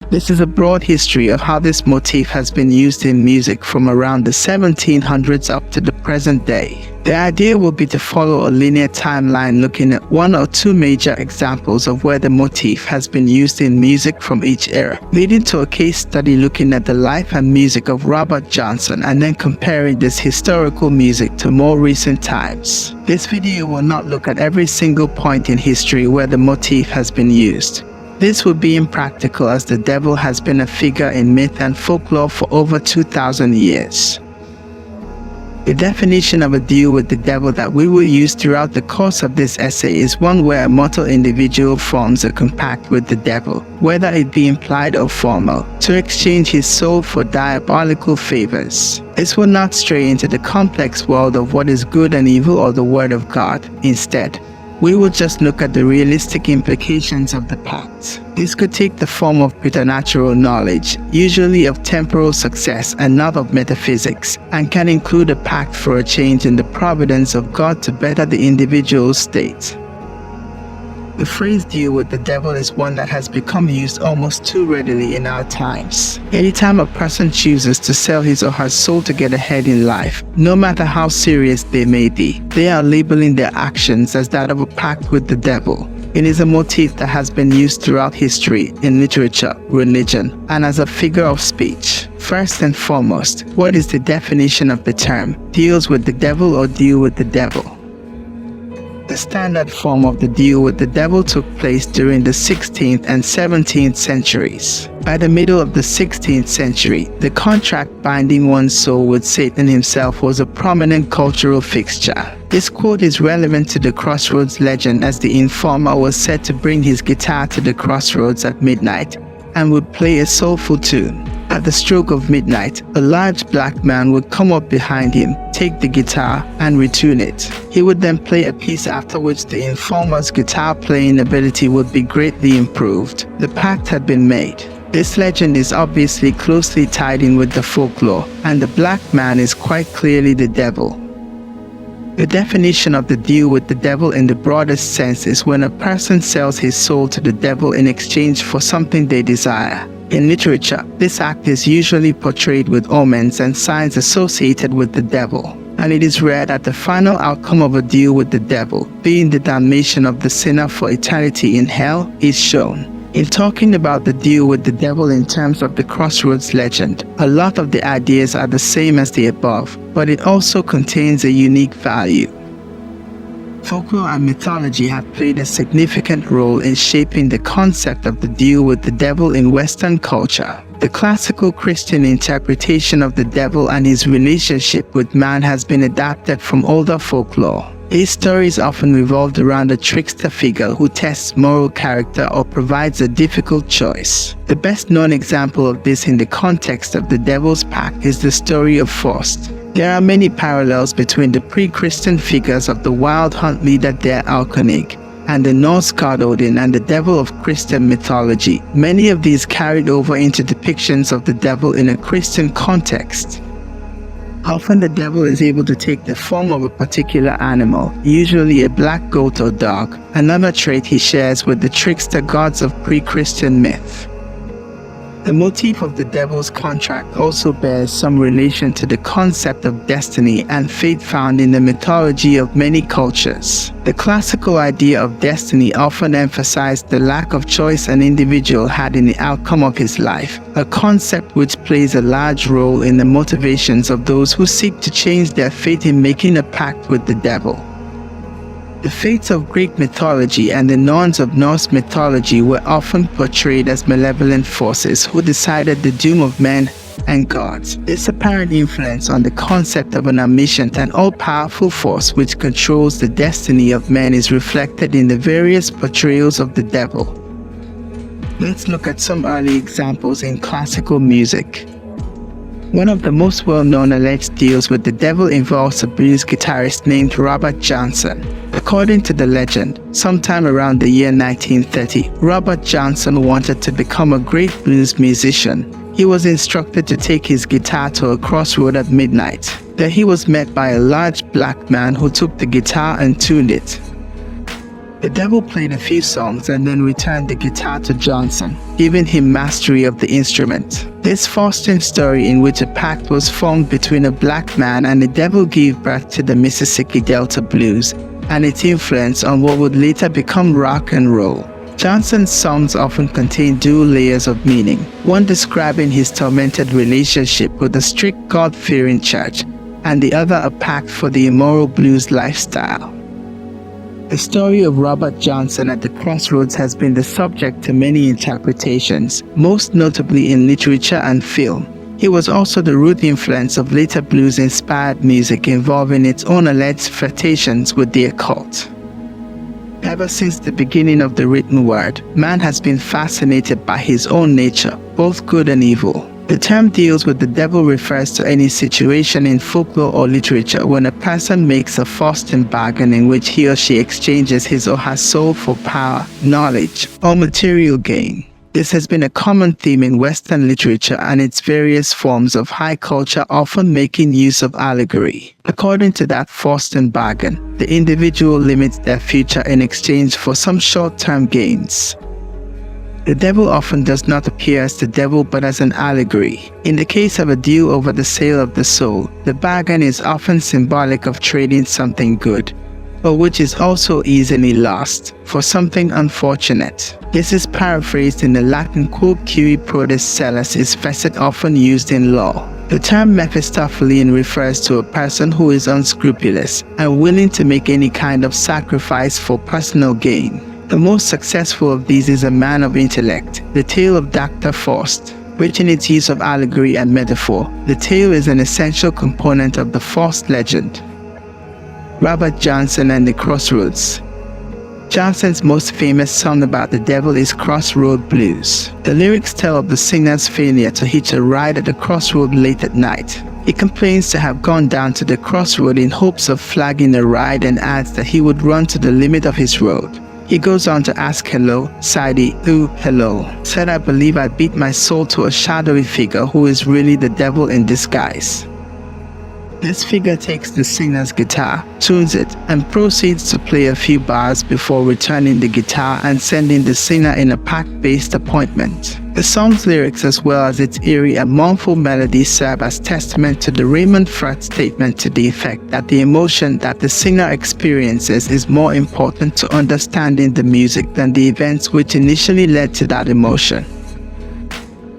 This is a broad history of how this motif has been used in music from around the 1700s up to the present day. The idea will be to follow a linear timeline looking at one or two major examples of where the motif has been used in music from each era, leading to a case study looking at the life and music of Robert Johnson and then comparing this historical music to more recent times. This video will not look at every single point in history where the motif has been used. This would be impractical as the devil has been a figure in myth and folklore for over 2,000 years. The definition of a deal with the devil that we will use throughout the course of this essay is one where a mortal individual forms a compact with the devil, whether it be implied or formal, to exchange his soul for diabolical favors. This will not stray into the complex world of what is good and evil or the word of God. Instead, we will just look at the realistic implications of the pact. This could take the form of preternatural knowledge, usually of temporal success and not of metaphysics, and can include a pact for a change in the providence of God to better the individual's state. The phrase "deal with the devil" is one that has become used almost too readily in our times. Anytime a person chooses to sell his or her soul to get ahead in life, no matter how serious they may be, they are labeling their actions as that of a pact with the devil. It is a motif that has been used throughout history, in literature, religion, and as a figure of speech. First and foremost, what is the definition of the term "deals with the devil" or "deal with the devil"? The standard form of the deal with the devil took place during the 16th and 17th centuries. By the middle of the 16th century, the contract binding one's soul with Satan himself was a prominent cultural fixture. This quote is relevant to the Crossroads legend, as the informer was said to bring his guitar to the crossroads at midnight and would play a soulful tune. At the stroke of midnight, a large black man would come up behind him, take the guitar, and retune it. He would then play a piece after which the informer's guitar playing ability would be greatly improved. The pact had been made. This legend is obviously closely tied in with the folklore, and the black man is quite clearly the devil. The definition of the deal with the devil in the broadest sense is when a person sells his soul to the devil in exchange for something they desire. In literature, this act is usually portrayed with omens and signs associated with the devil, and it is rare that the final outcome of a deal with the devil, being the damnation of the sinner for eternity in hell, is shown. In talking about the deal with the devil in terms of the Crossroads legend, a lot of the ideas are the same as the above, but it also contains a unique value. Folklore and mythology have played a significant role in shaping the concept of the deal with the devil in Western culture. The classical Christian interpretation of the devil and his relationship with man has been adapted from older folklore. These stories often revolved around a trickster figure who tests moral character or provides a difficult choice. The best known example of this in the context of the Devil's Pact is the story of Faust. There are many parallels between the pre-Christian figures of the wild hunt leader Der Alkonig and the Norse god Odin and the devil of Christian mythology. Many of these carried over into depictions of the devil in a Christian context. Often the devil is able to take the form of a particular animal, usually a black goat or dog, another trait he shares with the trickster gods of pre-Christian myth. The motif of the devil's contract also bears some relation to the concept of destiny and fate found in the mythology of many cultures. The classical idea of destiny often emphasized the lack of choice an individual had in the outcome of his life, a concept which plays a large role in the motivations of those who seek to change their fate in making a pact with the devil. The fates of Greek mythology and the Norns of Norse mythology were often portrayed as malevolent forces who decided the doom of men and gods. This apparent influence on the concept of an omniscient and all-powerful force which controls the destiny of men is reflected in the various portrayals of the devil. Let's look at some early examples in classical music. One of the most well-known alleged deals with the devil involves a blues guitarist named Robert Johnson. According to the legend, sometime around the year 1930, Robert Johnson wanted to become a great blues musician. He was instructed to take his guitar to a crossroad at midnight. There he was met by a large black man who took the guitar and tuned it. The devil played a few songs and then returned the guitar to Johnson, giving him mastery of the instrument. This fostering story in which a pact was formed between a black man and the devil gave birth to the Mississippi Delta blues and its influence on what would later become rock and roll. Johnson's songs often contain dual layers of meaning, one describing his tormented relationship with a strict God-fearing church, and the other a pact for the immoral blues lifestyle. The story of Robert Johnson at the Crossroads has been the subject to many interpretations, most notably in literature and film. He was also the root influence of later blues-inspired music involving its own alleged flirtations with the occult. Ever since the beginning of the written word, man has been fascinated by his own nature, both good and evil. The term deals with the devil refers to any situation in folklore or literature when a person makes a forced bargain in which he or she exchanges his or her soul for power, knowledge, or material gain. This has been a common theme in Western literature and its various forms of high culture, often making use of allegory. According to that forced bargain, the individual limits their future in exchange for some short-term gains. The devil often does not appear as the devil but as an allegory. In the case of a deal over the sale of the soul, the bargain is often symbolic of trading something good, but which is also easily lost, for something unfortunate. This is paraphrased in the Latin quod cui prodest sellus is facet, often used in law. The term Mephistophelian refers to a person who is unscrupulous and willing to make any kind of sacrifice for personal gain. The most successful of these is A Man of Intellect, the tale of Dr. Faust. Rich in its use of allegory and metaphor, the tale is an essential component of the Faust legend. Robert Johnson and the Crossroads. Johnson's most famous song about the devil is Crossroad Blues. The lyrics tell of the singer's failure to hitch a ride at the crossroad late at night. He complains to have gone down to the crossroad in hopes of flagging a ride and adds that he would run to the limit of his road. He goes on to ask hello, Sadie, ooh, hello. Said I believe I beat my soul to a shadowy figure who is really the devil in disguise. This figure takes the singer's guitar, tunes it, and proceeds to play a few bars before returning the guitar and sending the singer in a pact-based appointment. The song's lyrics as well as its eerie and mournful melody serve as testament to the Raymond Firth statement to the effect that the emotion that the singer experiences is more important to understanding the music than the events which initially led to that emotion.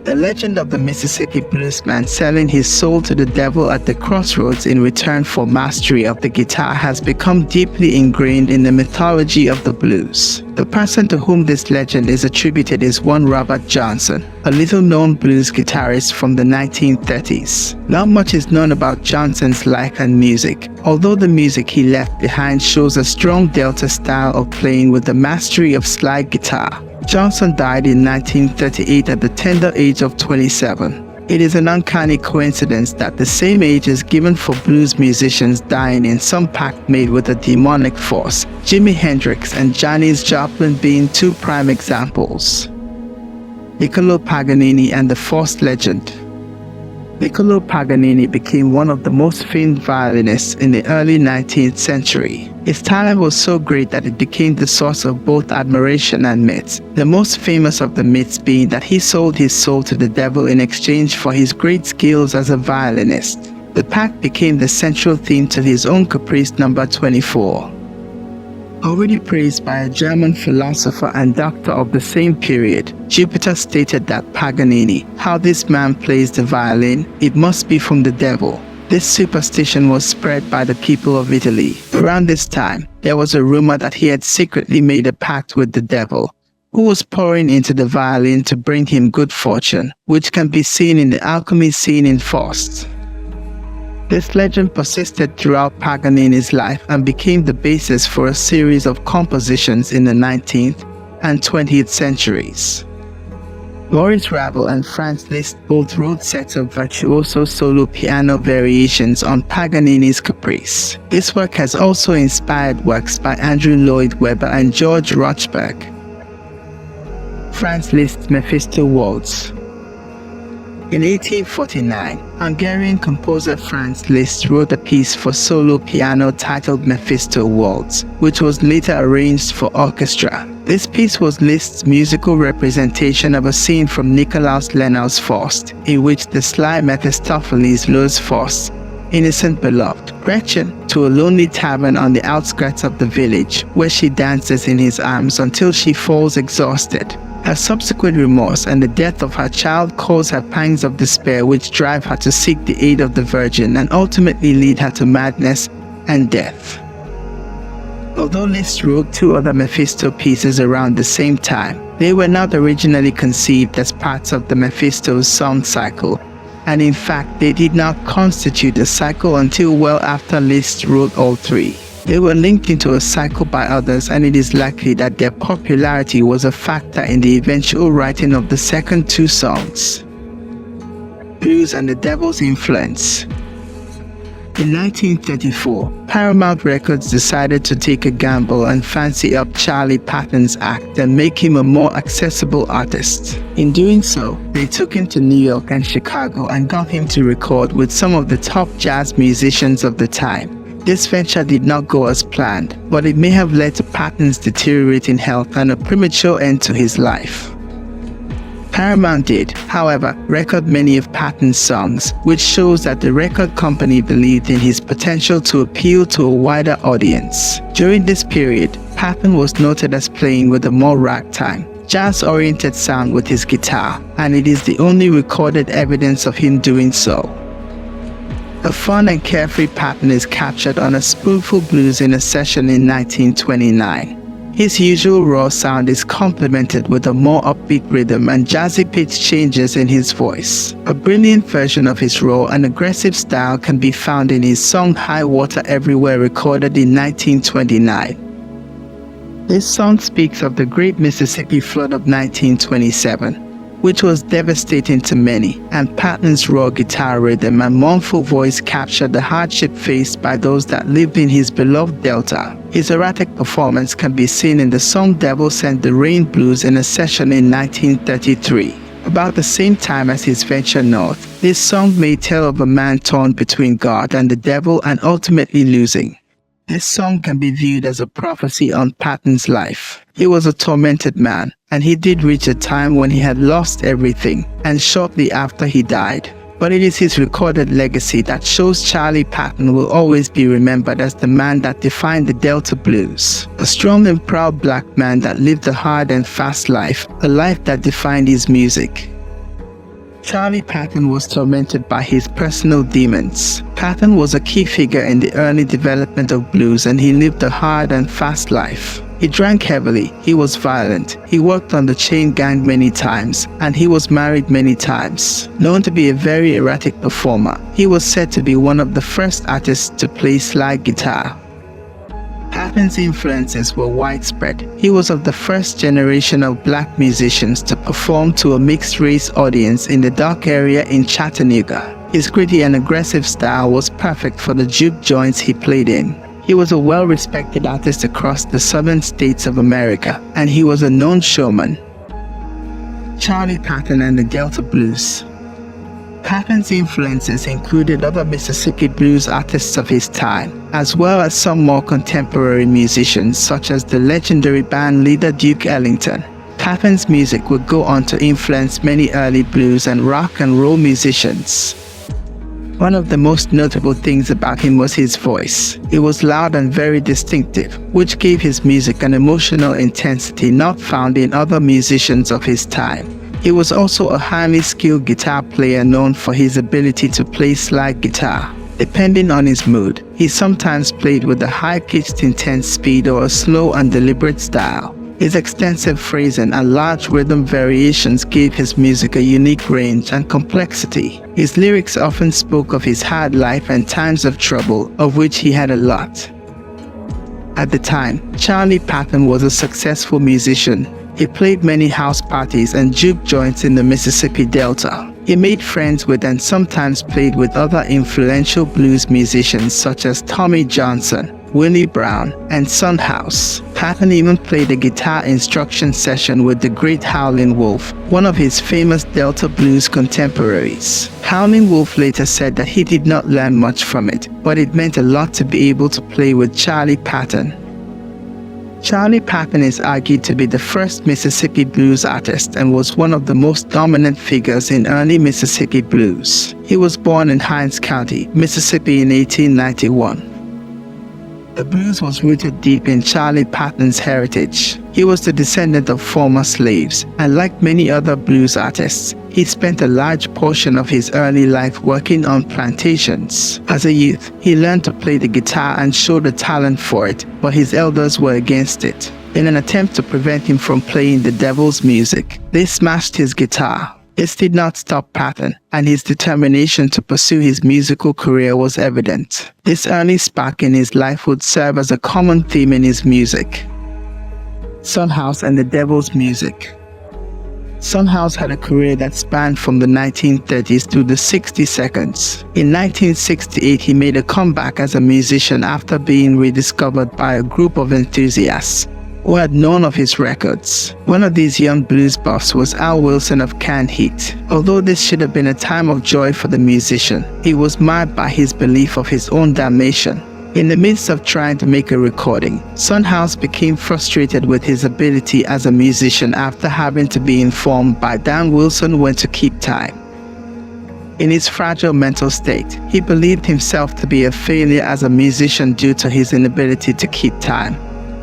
The legend of the Mississippi bluesman selling his soul to the devil at the crossroads in return for mastery of the guitar has become deeply ingrained in the mythology of the blues. The person to whom this legend is attributed is one Robert Johnson, a little-known blues guitarist from the 1930s. Not much is known about Johnson's life and music, although the music he left behind shows a strong Delta style of playing with the mastery of slide guitar. Johnson died in 1938 at the tender age of 27. It is an uncanny coincidence that the same age is given for blues musicians dying in some pact made with a demonic force, Jimi Hendrix and Janis Joplin being two prime examples. Niccolo Paganini and the Faust legend. Niccolo Paganini became one of the most famed violinists in the early 19th century. His talent was so great that it became the source of both admiration and myths, the most famous of the myths being that he sold his soul to the devil in exchange for his great skills as a violinist. The pact became the central theme to his own Caprice No. 24. Already praised by a German philosopher and doctor of the same period, Jupiter stated that Paganini, how this man plays the violin, it must be from the devil. This superstition was spread by the people of Italy. Around this time, there was a rumor that he had secretly made a pact with the devil, who was pouring into the violin to bring him good fortune, which can be seen in the alchemy scene in Faust. This legend persisted throughout Paganini's life and became the basis for a series of compositions in the 19th and 20th centuries. Maurice Ravel and Franz Liszt both wrote sets of virtuoso solo piano variations on Paganini's Caprice. This work has also inspired works by Andrew Lloyd Webber and George Rochberg. Franz Liszt's Mephisto Waltz. In 1849, Hungarian composer Franz Liszt wrote a piece for solo piano titled Mephisto Waltz, which was later arranged for orchestra. This piece was Liszt's musical representation of a scene from Nikolaus Lenau's Faust, in which the sly Mephistopheles lures Faust's innocent beloved, Gretchen, to a lonely tavern on the outskirts of the village, where she dances in his arms until she falls exhausted. Her subsequent remorse and the death of her child cause her pangs of despair, which drive her to seek the aid of the Virgin and ultimately lead her to madness and death. Although Liszt wrote two other Mephisto pieces around the same time, they were not originally conceived as parts of the Mephisto's song cycle, and in fact they did not constitute a cycle until well after Liszt wrote all three. They were linked into a cycle by others, and it is likely that their popularity was a factor in the eventual writing of the second two songs. Blues and the Devil's Influence. In 1934, Paramount Records decided to take a gamble and fancy up Charlie Patton's act and make him a more accessible artist. In doing so, they took him to New York and Chicago and got him to record with some of the top jazz musicians of the time. This venture did not go as planned, but it may have led to Patton's deteriorating health and a premature end to his life. Paramount did, however, record many of Patton's songs, which shows that the record company believed in his potential to appeal to a wider audience. During this period, Patton was noted as playing with a more ragtime, jazz-oriented sound with his guitar, and it is the only recorded evidence of him doing so. A fun and carefree Patton is captured on a Spoonful Blues in a session in 1929. His usual raw sound is complemented with a more upbeat rhythm and jazzy pitch changes in his voice. A brilliant version of his raw and aggressive style can be found in his song High Water Everywhere, recorded in 1929. This song speaks of the Great Mississippi Flood of 1927, which was devastating to many, and Patton's raw guitar rhythm and mournful voice captured the hardship faced by those that lived in his beloved Delta. His erratic performance can be seen in the song Devil Sent the Rain Blues in a session in 1933. About the same time as his venture north, this song may tell of a man torn between God and the devil and ultimately losing. This song can be viewed as a prophecy on Patton's life. He was a tormented man, and he did reach a time when he had lost everything, and shortly after he died. But it is his recorded legacy that shows Charlie Patton will always be remembered as the man that defined the Delta Blues. A strong and proud black man that lived a hard and fast life, a life that defined his music. Charlie Patton was tormented by his personal demons. Patton was a key figure in the early development of blues, and he lived a hard and fast life. He drank heavily, he was violent, he worked on the chain gang many times, and he was married many times. Known to be a very erratic performer, he was said to be one of the first artists to play slide guitar. Patton's influences were widespread. He was of the first generation of black musicians to perform to a mixed-race audience in the dock area in Chattanooga. His gritty and aggressive style was perfect for the juke joints he played in. He was a well-respected artist across the southern states of America, and he was a known showman. Charlie Patton and the Delta Blues. Patton's influences included other Mississippi blues artists of his time, as well as some more contemporary musicians such as the legendary band leader Duke Ellington. Patton's music would go on to influence many early blues and rock and roll musicians. One of the most notable things about him was his voice. It was loud and very distinctive, which gave his music an emotional intensity not found in other musicians of his time. He was also a highly skilled guitar player known for his ability to play slide guitar. Depending on his mood, he sometimes played with a high-pitched intense speed or a slow and deliberate style. His extensive phrasing and large rhythm variations gave his music a unique range and complexity. His lyrics often spoke of his hard life and times of trouble, of which he had a lot. At the time, Charlie Patton was a successful musician. He played many house parties and juke joints in the Mississippi Delta. He made friends with and sometimes played with other influential blues musicians such as Tommy Johnson, Willie Brown, and Son House. Patton even played a guitar instruction session with the great Howlin' Wolf, one of his famous Delta blues contemporaries. Howlin' Wolf later said that he did not learn much from it, but it meant a lot to be able to play with Charlie Patton. Charlie Patton is argued to be the first Mississippi blues artist and was one of the most dominant figures in early Mississippi blues. He was born in Hinds County, Mississippi in 1891. The blues was rooted deep in Charlie Patton's heritage. He was the descendant of former slaves, and like many other blues artists, he spent a large portion of his early life working on plantations. As a youth, he learned to play the guitar and showed a talent for it, but his elders were against it. In an attempt to prevent him from playing the devil's music, they smashed his guitar. This did not stop Patton, and his determination to pursue his musical career was evident. This early spark in his life would serve as a common theme in his music. Son House and the Devil's Music. Son House had a career that spanned from the 1930s to the 60s. In 1968, he made a comeback as a musician after being rediscovered by a group of enthusiasts who had known of his records. One of these young blues buffs was Al Wilson of Canned Heat. Although this should have been a time of joy for the musician, he was marred by his belief of his own damnation. In the midst of trying to make a recording, Son House became frustrated with his ability as a musician after having to be informed by Dan Wilson when to keep time. In his fragile mental state, he believed himself to be a failure as a musician due to his inability to keep time,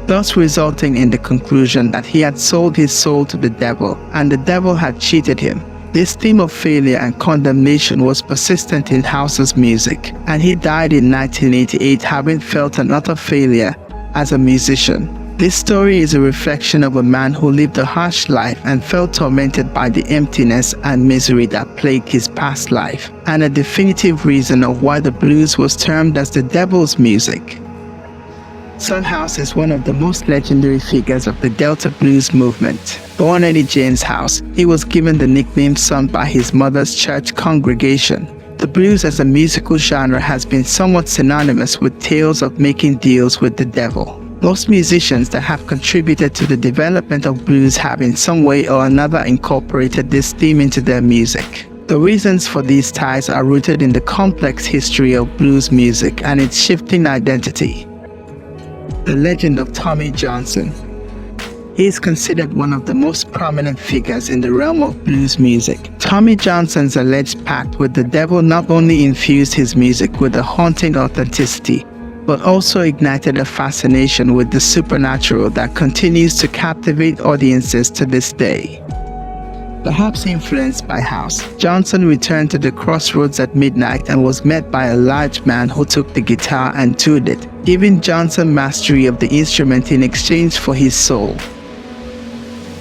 thus resulting in the conclusion that he had sold his soul to the devil and the devil had cheated him. This theme of failure and condemnation was persistent in House's music, and he died in 1988 having felt an utter failure as a musician. This story is a reflection of a man who lived a harsh life and felt tormented by the emptiness and misery that plagued his past life, and a definitive reason of why the blues was termed as the devil's music. Son House is one of the most legendary figures of the Delta blues movement. Born Eddie James House, he was given the nickname Son by his mother's church congregation. The blues as a musical genre has been somewhat synonymous with tales of making deals with the devil. Most musicians that have contributed to the development of blues have in some way or another incorporated this theme into their music. The reasons for these ties are rooted in the complex history of blues music and its shifting identity. The legend of Tommy Johnson. He is considered one of the most prominent figures in the realm of blues music. Tommy Johnson's alleged pact with the devil not only infused his music with a haunting authenticity, but also ignited a fascination with the supernatural that continues to captivate audiences to this day. Perhaps influenced by House, Johnson returned to the Crossroads at midnight and was met by a large man who took the guitar and tuned it, giving Johnson mastery of the instrument in exchange for his soul.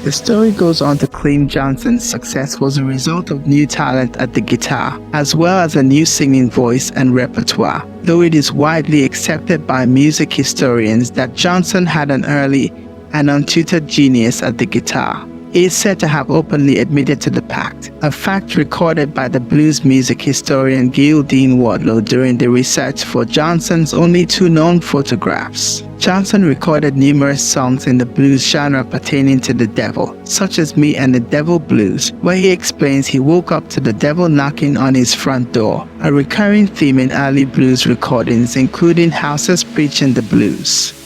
The story goes on to claim Johnson's success was a result of new talent at the guitar, as well as a new singing voice and repertoire, though it is widely accepted by music historians that Johnson had an early and untutored genius at the guitar. He is said to have openly admitted to the pact, a fact recorded by the blues music historian Gail Dean Wardlow during the research for Johnson's only two known photographs. Johnson recorded numerous songs in the blues genre pertaining to the devil, such as Me and the Devil Blues, where he explains he woke up to the devil knocking on his front door, a recurring theme in early blues recordings including House's Preaching the Blues.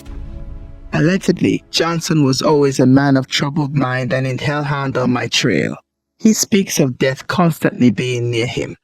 Allegedly, Johnson was always a man of troubled mind and in hellhound on my trail. He speaks of death constantly being near him.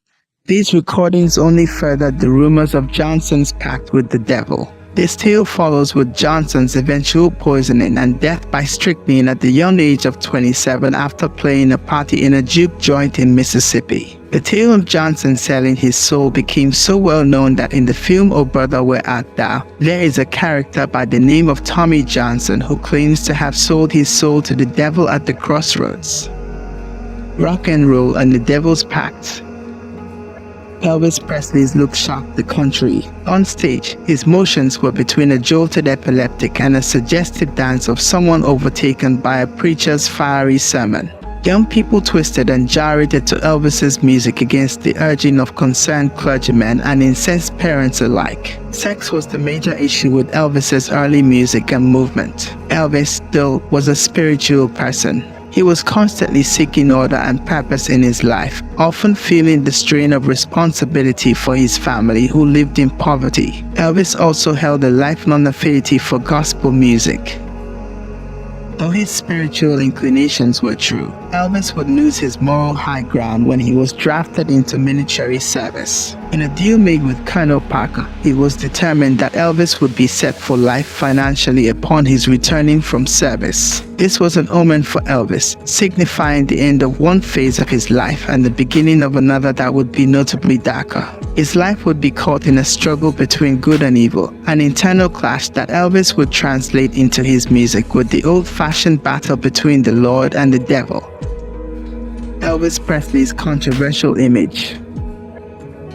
These recordings only furthered the rumors of Johnson's pact with the devil. This tale follows with Johnson's eventual poisoning and death by strychnine at the young age of 27 after playing a party in a juke joint in Mississippi. The tale of Johnson selling his soul became so well known that in the film Oh Brother Where Art Thou, there is a character by the name of Tommy Johnson who claims to have sold his soul to the devil at the Crossroads. Rock and roll and the devil's pact. Elvis Presley's look shocked the country. On stage, his motions were between a jolted epileptic and a suggestive dance of someone overtaken by a preacher's fiery sermon. Young people twisted and gyrated to Elvis's music against the urging of concerned clergymen and incensed parents alike. Sex was the major issue with Elvis's early music and movement. Elvis, though, was a spiritual person. He was constantly seeking order and purpose in his life, often feeling the strain of responsibility for his family who lived in poverty. Elvis also held a lifelong affinity for gospel music. Though his spiritual inclinations were true, Elvis would lose his moral high ground when he was drafted into military service. In a deal made with Colonel Parker, it was determined that Elvis would be set for life financially upon his returning from service. This was an omen for Elvis, signifying the end of one phase of his life and the beginning of another that would be notably darker. His life would be caught in a struggle between good and evil, an internal clash that Elvis would translate into his music with the old-fashioned battle between the Lord and the devil. Elvis Presley's controversial image.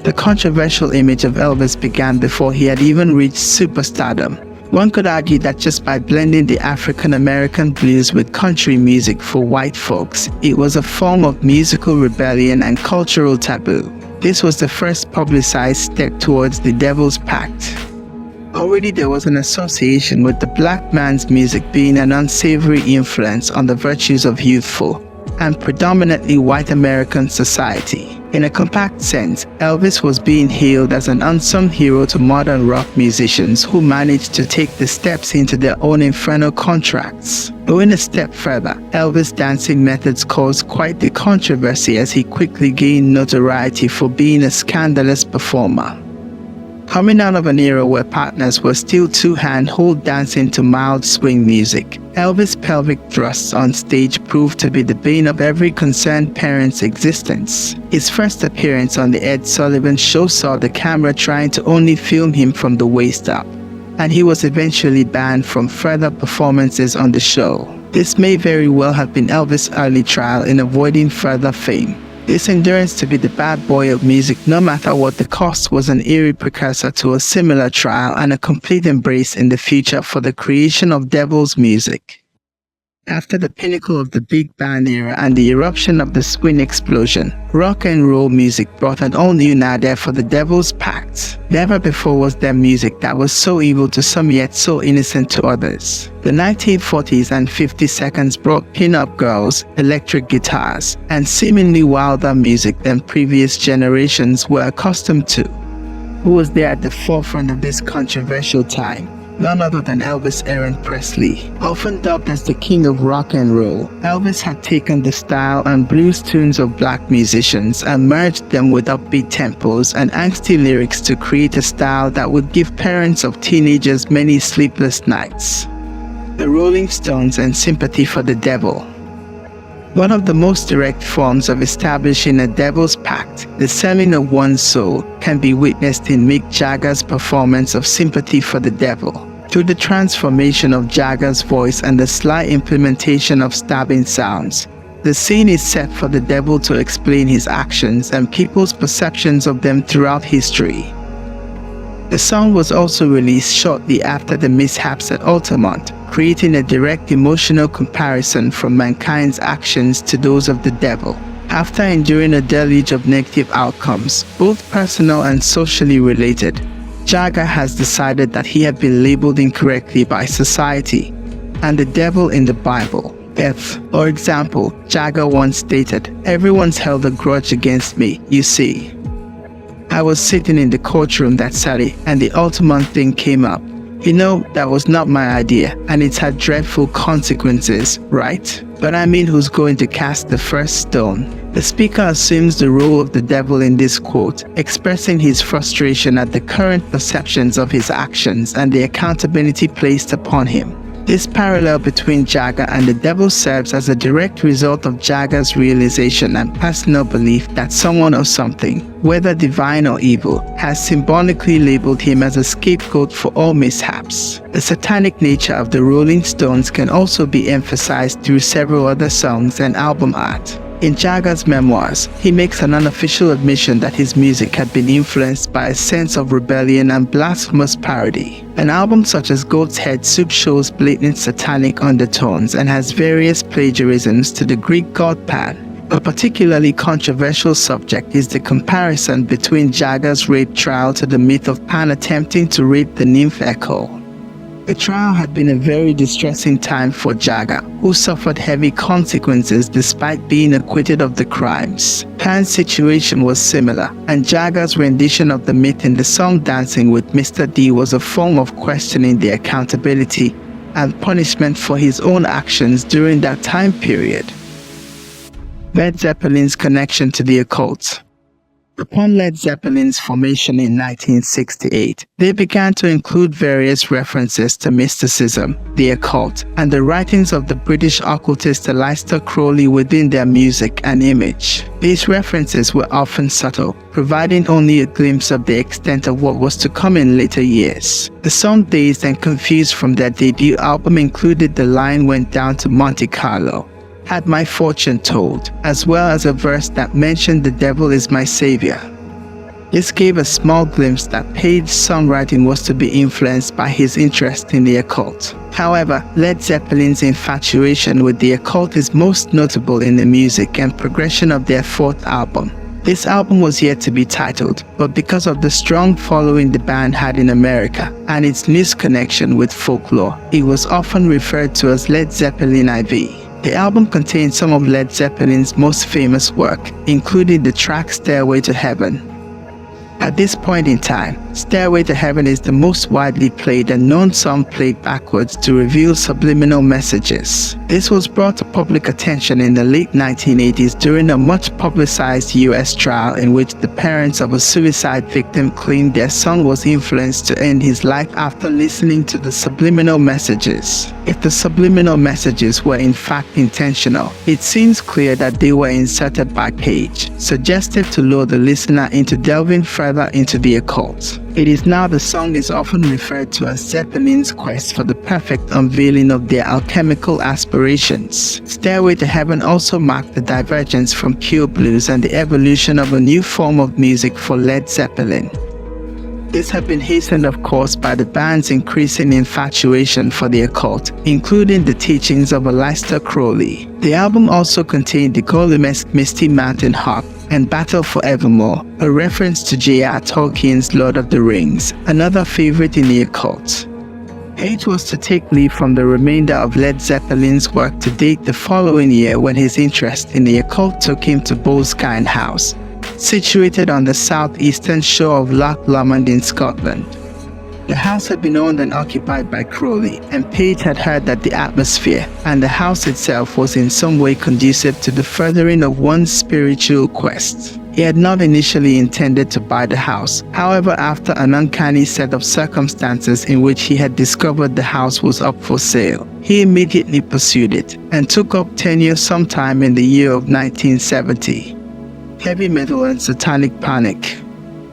The controversial image of Elvis began before he had even reached superstardom. One could argue that just by blending the African-American blues with country music for white folks, it was a form of musical rebellion and cultural taboo. This was the first publicized step towards the devil's pact. Already there was an association with the black man's music being an unsavory influence on the virtues of youthful and predominantly white American society. In a compact sense, Elvis was being hailed as an unsung hero to modern rock musicians who managed to take the steps into their own infernal contracts. Going a step further, Elvis' dancing methods caused quite the controversy as he quickly gained notoriety for being a scandalous performer. Coming out of an era where partners were still two-hand-hold dancing to mild swing music, Elvis' pelvic thrusts on stage proved to be the bane of every concerned parent's existence. His first appearance on the Ed Sullivan Show saw the camera trying to only film him from the waist up, and he was eventually banned from further performances on the show. This may very well have been Elvis' early trial in avoiding further fame. This endurance to be the bad boy of music, no matter what the cost, was an eerie precursor to a similar trial and a complete embrace in the future for the creation of devil's music. After the pinnacle of the big band era and the eruption of the swing explosion, rock and roll music brought an all-new nadir for the devil's pact. Never before was there music that was so evil to some yet so innocent to others. The 1940s and 50s brought pin-up girls, electric guitars, and seemingly wilder music than previous generations were accustomed to. Who was there at the forefront of this controversial time? None other than Elvis Aaron Presley. Often dubbed as the king of rock and roll, Elvis had taken the style and blues tunes of black musicians and merged them with upbeat tempos and angsty lyrics to create a style that would give parents of teenagers many sleepless nights. The Rolling Stones and Sympathy for the Devil. One of the most direct forms of establishing a devil's pact, the selling of one's soul, can be witnessed in Mick Jagger's performance of Sympathy for the Devil. Through the transformation of Jagger's voice and the sly implementation of stabbing sounds, the scene is set for the devil to explain his actions and people's perceptions of them throughout history. The song was also released shortly after the mishaps at Altamont, creating a direct emotional comparison from mankind's actions to those of the devil. After enduring a deluge of negative outcomes, both personal and socially related, Jagger has decided that he had been labeled incorrectly by society and the devil in the Bible. For example, Jagger once stated, "Everyone's held a grudge against me, you see. I was sitting in the courtroom that Saturday and the Altamont thing came up. You know, that was not my idea and it's had dreadful consequences, right? But I mean, who's going to cast the first stone?" The speaker assumes the role of the devil in this quote, expressing his frustration at the current perceptions of his actions and the accountability placed upon him. This parallel between Jagger and the devil serves as a direct result of Jagger's realization and personal belief that someone or something, whether divine or evil, has symbolically labeled him as a scapegoat for all mishaps. The satanic nature of the Rolling Stones can also be emphasized through several other songs and album art. In Jagger's memoirs, he makes an unofficial admission that his music had been influenced by a sense of rebellion and blasphemous parody. An album such as Goat's Head Soup shows blatant satanic undertones and has various plagiarisms to the Greek god Pan. A particularly controversial subject is the comparison between Jagger's rape trial to the myth of Pan attempting to rape the nymph Echo. The trial had been a very distressing time for Jagger, who suffered heavy consequences despite being acquitted of the crimes. Pan's situation was similar, and Jagger's rendition of the myth in the song Dancing with Mr. D was a form of questioning the accountability and punishment for his own actions during that time period. Led Zeppelin's connection to the occult. Upon Led Zeppelin's formation in 1968, they began to include various references to mysticism, the occult, and the writings of the British occultist Aleister Crowley within their music and image. These references were often subtle, providing only a glimpse of the extent of what was to come in later years. The song Dazed and Confused from their debut album included The Line Went Down to Monte Carlo, Had My Fortune Told, as well as a verse that mentioned the devil is my savior. This gave a small glimpse that Page's songwriting was to be influenced by his interest in the occult. However, Led Zeppelin's infatuation with the occult is most notable in the music and progression of their fourth album. This album was yet to be titled, but because of the strong following the band had in America and its loose connection with folklore, it was often referred to as Led Zeppelin IV. The album contains some of Led Zeppelin's most famous work, including the track Stairway to Heaven. At this point in time, Stairway to Heaven is the most widely played and known song played backwards to reveal subliminal messages. This was brought to public attention in the late 1980s during a much publicized US trial in which the parents of a suicide victim claimed their son was influenced to end his life after listening to the subliminal messages. If the subliminal messages were in fact intentional, it seems clear that they were inserted by Page, suggestive to lure the listener into delving further into the occult. It is now the song is often referred to as Zeppelin's quest for the perfect unveiling of their alchemical aspirations. Stairway to Heaven also marked the divergence from pure blues and the evolution of a new form of music for Led Zeppelin. This had been hastened, of course, by the band's increasing infatuation for the occult, including the teachings of Aleister Crowley. The album also contained the Gollum-esque Misty Mountain Harp and Battle for Evermore, a reference to J.R. Tolkien's Lord of the Rings, another favorite in the occult. Page was to take leave from the remainder of Led Zeppelin's work to date the following year when his interest in the occult took him to Bowskine House, situated on the southeastern shore of Loch Lomond in Scotland. The house had been owned and occupied by Crowley, and Page had heard that the atmosphere and the house itself was in some way conducive to the furthering of one's spiritual quest. He had not initially intended to buy the house. However, after an uncanny set of circumstances in which he had discovered the house was up for sale, he immediately pursued it and took up tenure sometime in the year of 1970. Heavy metal and satanic panic.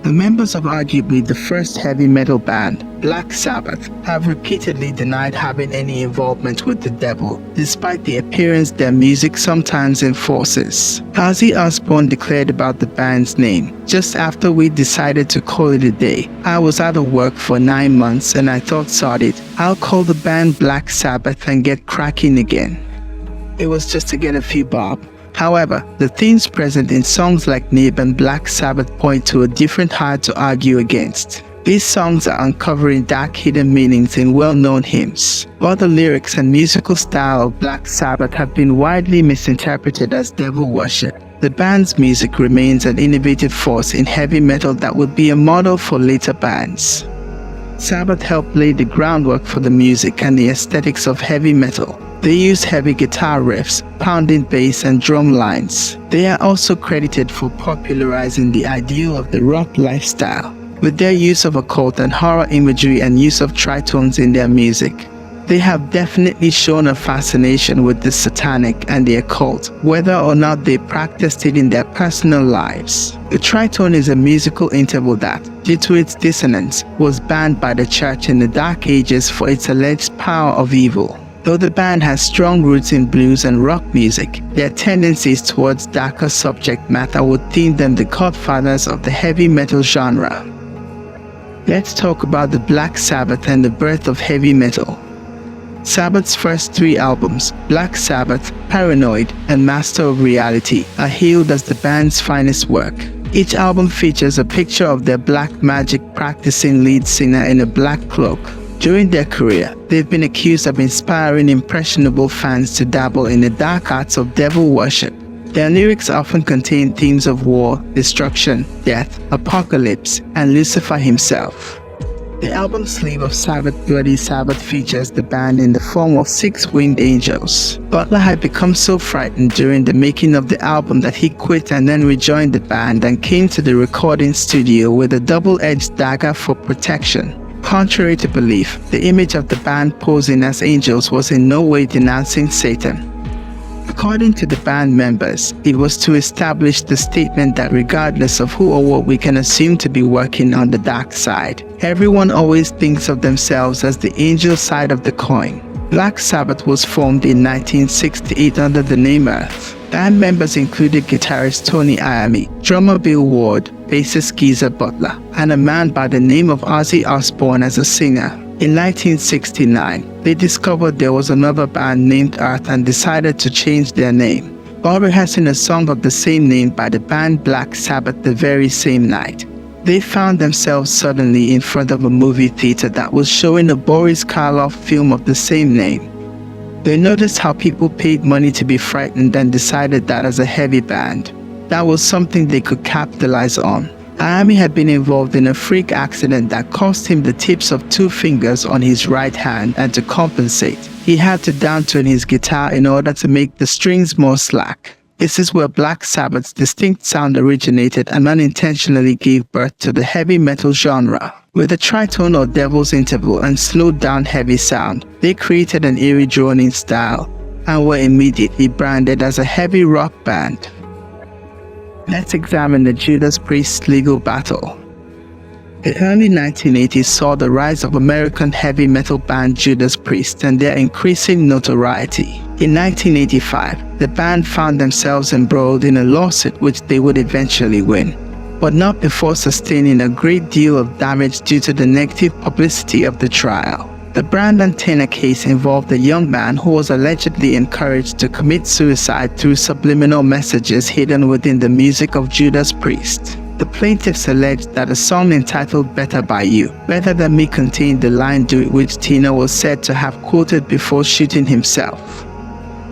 The members of arguably the first heavy metal band, Black Sabbath, have repeatedly denied having any involvement with the devil, despite the appearance their music sometimes enforces. Ozzy Osbourne declared about the band's name, "Just after we decided to call it a day, I was out of work for 9 months and I thought, sod it, I'll call the band Black Sabbath and get cracking again." It was just to get a few bob. However, the themes present in songs like Nib and Black Sabbath point to a different hard to argue against. These songs are uncovering dark hidden meanings in well-known hymns. While the lyrics and musical style of Black Sabbath have been widely misinterpreted as devil worship, the band's music remains an innovative force in heavy metal that would be a model for later bands. Sabbath helped lay the groundwork for the music and the aesthetics of heavy metal. They use heavy guitar riffs, pounding bass and drum lines. They are also credited for popularizing the ideal of the rock lifestyle, with their use of occult and horror imagery and use of tritones in their music. They have definitely shown a fascination with the satanic and the occult, whether or not they practiced it in their personal lives. The tritone is a musical interval that, due to its dissonance, was banned by the church in the Dark Ages for its alleged power of evil. Though the band has strong roots in blues and rock music, their tendencies towards darker subject matter would deem them the godfathers of the heavy metal genre. Let's talk about the Black Sabbath and the birth of heavy metal. Sabbath's first 3 albums, Black Sabbath, Paranoid, and Master of Reality, are hailed as the band's finest work. Each album features a picture of their black magic practicing lead singer in a black cloak. During their career, they've been accused of inspiring impressionable fans to dabble in the dark arts of devil worship. Their lyrics often contain themes of war, destruction, death, apocalypse, and Lucifer himself. The album sleeve of Sabbath Bloody Sabbath features the band in the form of 6 winged angels. Butler had become so frightened during the making of the album that he quit and then rejoined the band and came to the recording studio with a double-edged dagger for protection. Contrary to belief, the image of the band posing as angels was in no way denouncing Satan. According to the band members, it was to establish the statement that regardless of who or what we can assume to be working on the dark side, everyone always thinks of themselves as the angel side of the coin. Black Sabbath was formed in 1968 under the name Earth. Band members included guitarist Tony Iommi, drummer Bill Ward, bassist Geezer Butler, and a man by the name of Ozzy Osbourne as a singer. In 1969, they discovered there was another band named Earth and decided to change their name. While rehearsing a song of the same name by the band Black Sabbath the very same night, they found themselves suddenly in front of a movie theater that was showing a Boris Karloff film of the same name. They noticed how people paid money to be frightened and decided that as a heavy band, that was something they could capitalize on. Iommi had been involved in a freak accident that cost him the tips of 2 fingers on his right hand, and to compensate, he had to downtune his guitar in order to make the strings more slack. This is where Black Sabbath's distinct sound originated and unintentionally gave birth to the heavy metal genre. With a tritone or devil's interval and slowed down heavy sound, they created an eerie droning style and were immediately branded as a heavy rock band. Let's examine the Judas Priest legal battle. The early 1980s saw the rise of American heavy metal band Judas Priest and their increasing notoriety. In 1985, the band found themselves embroiled in a lawsuit which they would eventually win, but not before sustaining a great deal of damage due to the negative publicity of the trial. The Brandon Tanner case involved a young man who was allegedly encouraged to commit suicide through subliminal messages hidden within the music of Judas Priest. The plaintiffs alleged that a song entitled Better By You, Better Than Me contained the line "Do It," which Tanner was said to have quoted before shooting himself.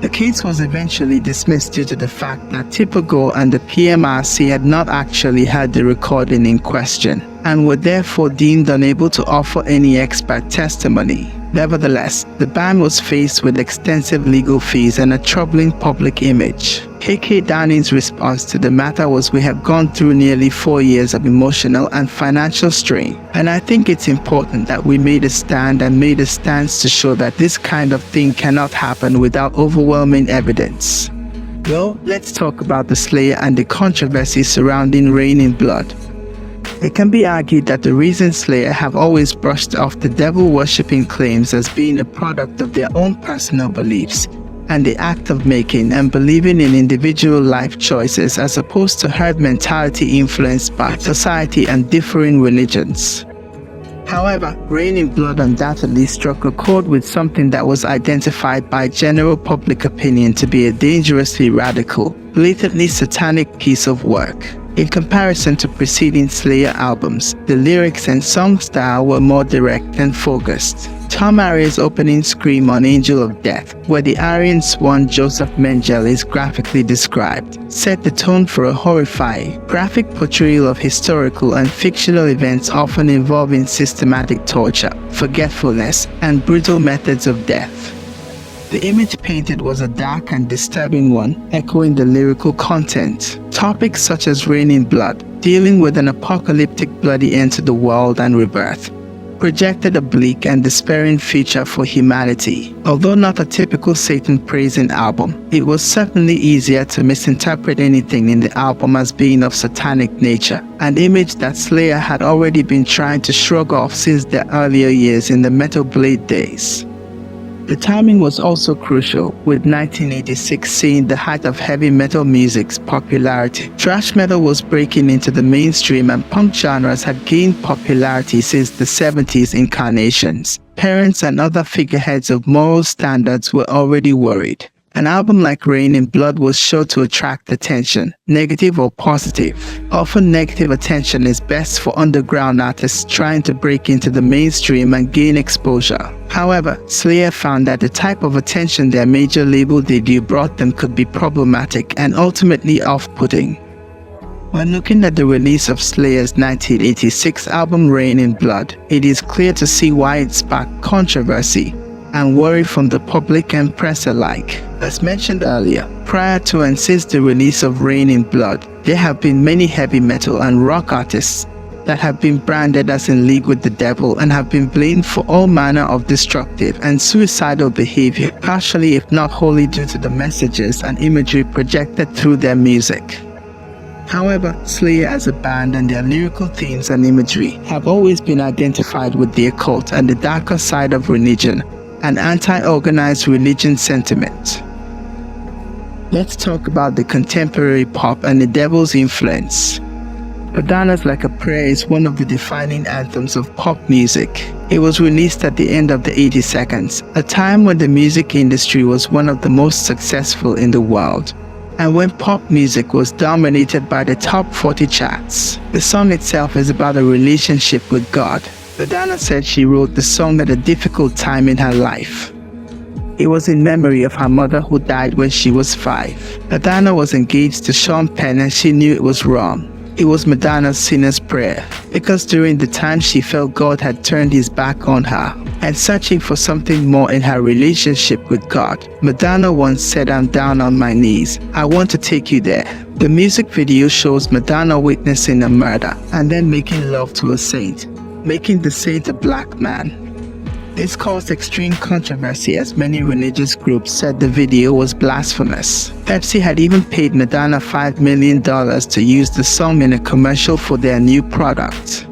The case was eventually dismissed due to the fact that Tipper Gore and the PMRC had not actually heard the recording in question, and were therefore deemed unable to offer any expert testimony. Nevertheless, the band was faced with extensive legal fees and a troubling public image. KK Downing's response to the matter was, "We have gone through nearly 4 years of emotional and financial strain, and I think it's important that we made a stand and made a stance to show that this kind of thing cannot happen without overwhelming evidence." Well, let's talk about the Slayer and the controversy surrounding Rain in Blood. It can be argued that the reason Slayer have always brushed off the devil-worshipping claims as being a product of their own personal beliefs and the act of making and believing in individual life choices as opposed to herd mentality influenced by society and differing religions. However, Rain in Blood undoubtedly struck a chord with something that was identified by general public opinion to be a dangerously radical, blatantly satanic piece of work. In comparison to preceding Slayer albums, the lyrics and song style were more direct and focused. Tom Ary's opening scream on Angel of Death, where the Aryan swan Joseph Mengele is graphically described, set the tone for a horrifying, graphic portrayal of historical and fictional events often involving systematic torture, forgetfulness, and brutal methods of death. The image painted was a dark and disturbing one, echoing the lyrical content. Topics such as Rain in Blood, dealing with an apocalyptic bloody end to the world and rebirth, projected a bleak and despairing future for humanity. Although not a typical Satan-praising album, it was certainly easier to misinterpret anything in the album as being of satanic nature, an image that Slayer had already been trying to shrug off since their earlier years in the Metal Blade days. The timing was also crucial, with 1986 seeing the height of heavy metal music's popularity. Thrash metal was breaking into the mainstream and punk genres had gained popularity since the 70s incarnations. Parents and other figureheads of moral standards were already worried. An album like Rain in Blood was sure to attract attention, negative or positive. Often negative attention is best for underground artists trying to break into the mainstream and gain exposure. However, Slayer found that the type of attention their major label debut brought them could be problematic and ultimately off-putting. When looking at the release of Slayer's 1986 album Rain in Blood, it is clear to see why it sparked controversy and worry from the public and press alike. As mentioned earlier, prior to and since the release of Rain in Blood, there have been many heavy metal and rock artists that have been branded as in league with the devil and have been blamed for all manner of destructive and suicidal behavior, partially if not wholly due to the messages and imagery projected through their music. However, Slayer as a band and their lyrical themes and imagery have always been identified with the occult and the darker side of religion and anti-organized religion sentiment. Let's talk about the contemporary pop and the devil's influence. Madonna's Like a Prayer is one of the defining anthems of pop music. It was released at the end of the 82nds, a time when the music industry was one of the most successful in the world, and when pop music was dominated by the top 40 charts. The song itself is about a relationship with God. Madonna said she wrote the song at a difficult time in her life. It was in memory of her mother who died when she was 5. Madonna was engaged to Sean Penn and she knew it was wrong. It was Madonna's sinner's prayer, because during the time she felt God had turned his back on her and searching for something more in her relationship with God. Madonna once said, "I'm down on my knees. I want to take you there." The music video shows Madonna witnessing a murder and then making love to a saint, making the saint a black man. This caused extreme controversy as many religious groups said the video was blasphemous. Pepsi had even paid Madonna $5 million to use the song in a commercial for their new product.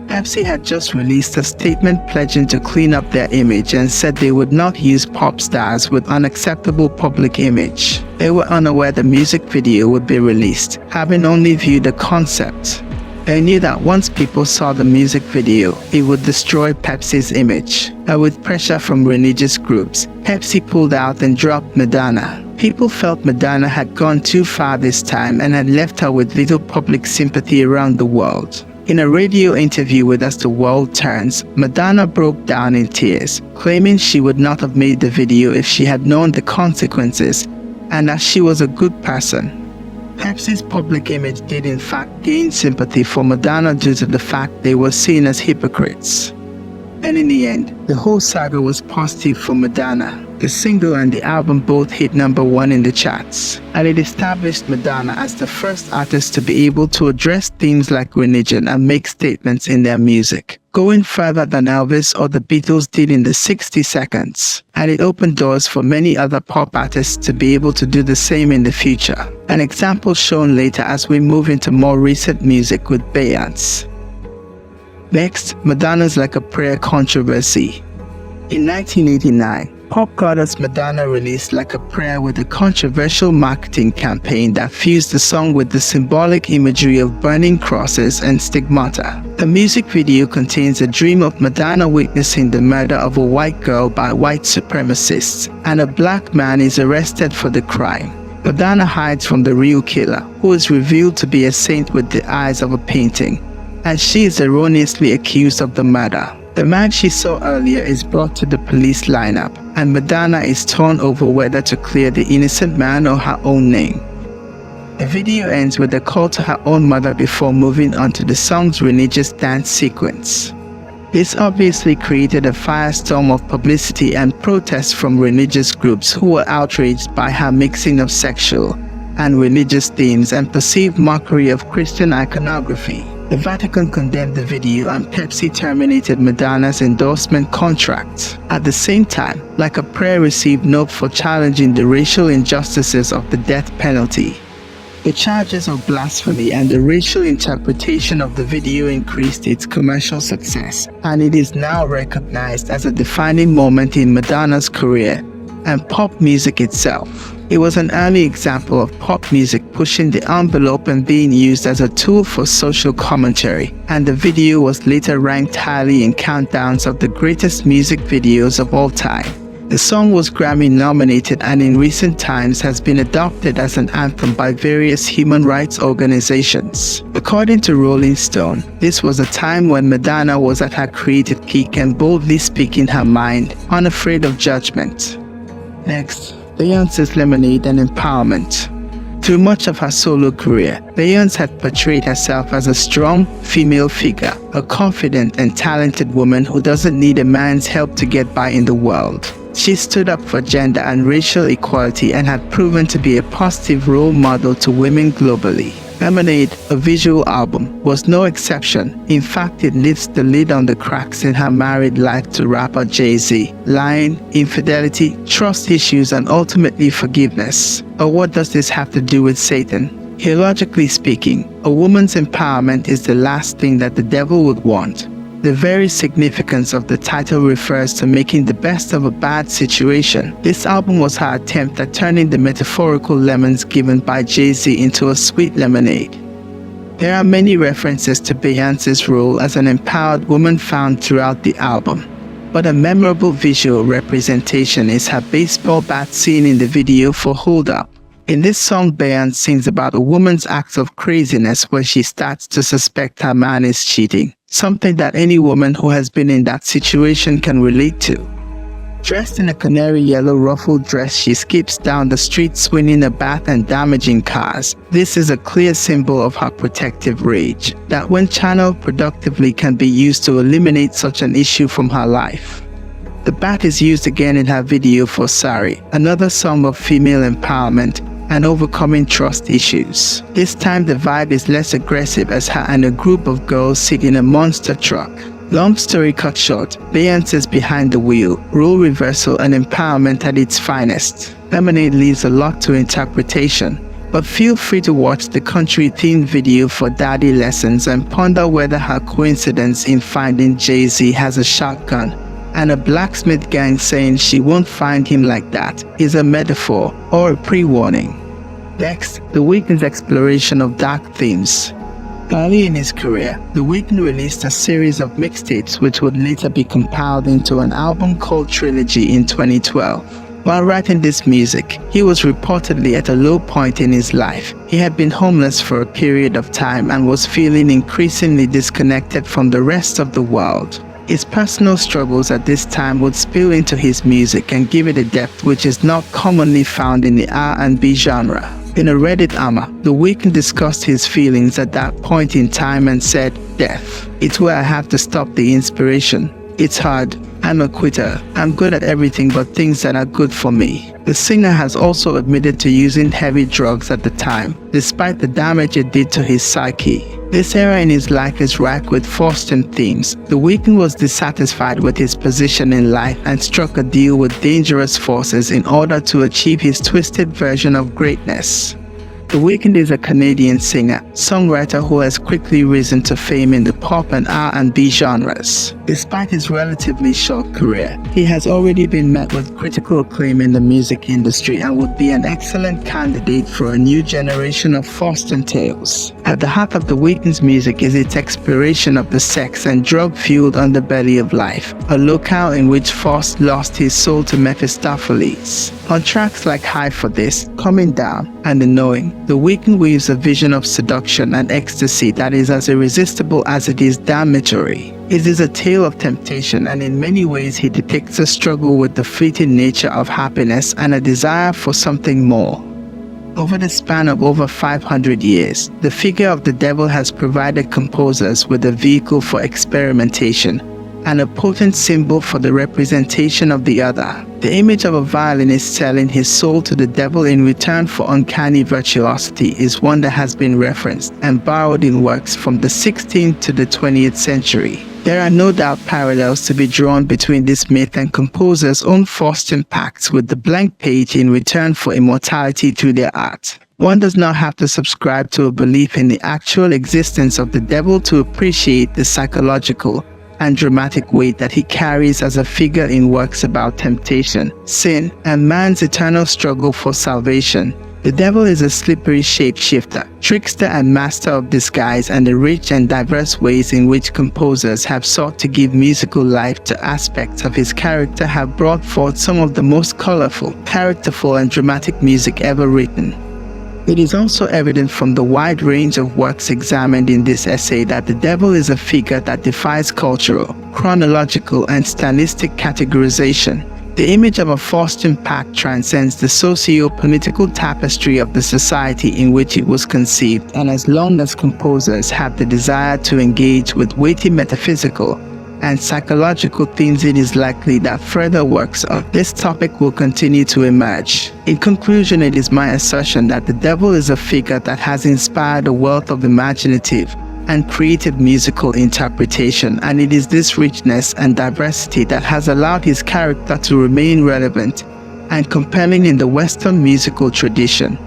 Pepsi had just released a statement pledging to clean up their image and said they would not use pop stars with unacceptable public image. They were unaware the music video would be released, having only viewed the concept. They knew that once people saw the music video, it would destroy Pepsi's image. But with pressure from religious groups, Pepsi pulled out and dropped Madonna. People felt Madonna had gone too far this time and had left her with little public sympathy around the world. In a radio interview with As the World Turns, Madonna broke down in tears, claiming she would not have made the video if she had known the consequences and that she was a good person. Pepsi's public image did in fact gain sympathy for Madonna due to the fact they were seen as hypocrites. And in the end, the whole saga was positive for Madonna. The single and the album both hit #1 in the charts, and it established Madonna as the first artist to be able to address themes like religion and make statements in their music, going further than Elvis or the Beatles did in the 60s, and it opened doors for many other pop artists to be able to do the same in the future. An example shown later as we move into more recent music with Beyoncé. Next, Madonna's Like a Prayer controversy. In 1989, pop goddess Madonna released Like a Prayer with a controversial marketing campaign that fused the song with the symbolic imagery of burning crosses and stigmata. The music video contains a dream of Madonna witnessing the murder of a white girl by white supremacists, and a black man is arrested for the crime. Madonna hides from the real killer, who is revealed to be a saint with the eyes of a painting, and she is erroneously accused of the murder. The man she saw earlier is brought to the police lineup, and Madonna is torn over whether to clear the innocent man or her own name. The video ends with a call to her own mother before moving on to the song's religious dance sequence. This obviously created a firestorm of publicity and protests from religious groups who were outraged by her mixing of sexual and religious themes and perceived mockery of Christian iconography. The Vatican condemned the video and Pepsi terminated Madonna's endorsement contract. At the same time, Like a Prayer received note for challenging the racial injustices of the death penalty. The charges of blasphemy and the racial interpretation of the video increased its commercial success, and it is now recognized as a defining moment in Madonna's career and pop music itself. It was an early example of pop music pushing the envelope and being used as a tool for social commentary, and the video was later ranked highly in countdowns of the greatest music videos of all time. The song was Grammy nominated and in recent times has been adopted as an anthem by various human rights organizations. According to Rolling Stone, this was a time when Madonna was at her creative peak and boldly speaking her mind, unafraid of judgment. Next, Beyoncé's Lemonade and Empowerment. Through much of her solo career, Beyoncé had portrayed herself as a strong female figure, a confident and talented woman who doesn't need a man's help to get by in the world. She stood up for gender and racial equality and had proven to be a positive role model to women globally. Lemonade, a visual album, was no exception. In fact, it lifts the lid on the cracks in her married life to rapper Jay-Z. Lying, infidelity, trust issues, and ultimately forgiveness. But what does this have to do with Satan? Theologically speaking, a woman's empowerment is the last thing that the devil would want. The very significance of the title refers to making the best of a bad situation. This album was her attempt at turning the metaphorical lemons given by Jay-Z into a sweet lemonade. There are many references to Beyoncé's role as an empowered woman found throughout the album, but a memorable visual representation is her baseball bat seen in the video for Hold Up. In this song, Beyoncé sings about a woman's acts of craziness where she starts to suspect her man is cheating, something that any woman who has been in that situation can relate to. Dressed in a canary yellow ruffled dress, she skips down the street swinging a bat and damaging cars. This is a clear symbol of her protective rage, that when channeled productively can be used to eliminate such an issue from her life. The bat is used again in her video for Sorry, another song of female empowerment and overcoming trust issues. This time the vibe is less aggressive as her and a group of girls sit in a monster truck. Long story cut short, Beyoncé's behind the wheel, role reversal and empowerment at its finest. Lemonade leaves a lot to interpretation, but feel free to watch the country-themed video for daddy lessons and ponder whether her coincidence in finding Jay-Z has a shotgun and a blacksmith gang saying she won't find him like that is a metaphor or a pre-warning. Next, The Weeknd's exploration of dark themes. Early in his career, The Weeknd released a series of mixtapes which would later be compiled into an album called Trilogy in 2012. While writing this music, he was reportedly at a low point in his life. He had been homeless for a period of time and was feeling increasingly disconnected from the rest of the world. His personal struggles at this time would spill into his music and give it a depth which is not commonly found in the R&B genre. In a Reddit armor, The Weeknd discussed his feelings at that point in time and said, "Death. It's where I have to stop the inspiration. It's hard. I'm a quitter. I'm good at everything but things that are good for me." The singer has also admitted to using heavy drugs at the time, despite the damage it did to his psyche. This era in his life is ripe with Faustian themes. The Weeknd was dissatisfied with his position in life and struck a deal with dangerous forces in order to achieve his twisted version of greatness. The Weeknd is a Canadian singer, songwriter who has quickly risen to fame in the pop and R&B genres. Despite his relatively short career, he has already been met with critical acclaim in the music industry and would be an excellent candidate for a new generation of Faustian tales. At the heart of The Weeknd's music is its exploration of the sex and drug-fueled underbelly of life, a locale in which Faust lost his soul to Mephistopheles. On tracks like High for This, Coming Down, and The Knowing, The Weeknd weaves a vision of seduction and ecstasy that is as irresistible as it is damnatory. It is a tale of temptation, and in many ways he depicts a struggle with the fleeting nature of happiness and a desire for something more. Over the span of over 500 years, the figure of the devil has provided composers with a vehicle for experimentation and a potent symbol for the representation of the other. The image of a violinist selling his soul to the devil in return for uncanny virtuosity is one that has been referenced and borrowed in works from the 16th to the 20th century. There are no doubt parallels to be drawn between this myth and composers' own Faustian pacts with the blank page in return for immortality through their art. One does not have to subscribe to a belief in the actual existence of the devil to appreciate the psychological and dramatic weight that he carries as a figure in works about temptation, sin, and man's eternal struggle for salvation. The devil is a slippery shapeshifter, trickster and master of disguise, and the rich and diverse ways in which composers have sought to give musical life to aspects of his character have brought forth some of the most colorful, characterful, and dramatic music ever written. It is also evident from the wide range of works examined in this essay that the devil is a figure that defies cultural, chronological, and stylistic categorization. The image of a Faustian pact transcends the socio-political tapestry of the society in which it was conceived, and as long as composers have the desire to engage with weighty metaphysical and psychological themes, it is likely that further works of this topic will continue to emerge. In conclusion, it is my assertion that the devil is a figure that has inspired a wealth of imaginative and creative musical interpretation, and it is this richness and diversity that has allowed his character to remain relevant and compelling in the Western musical tradition.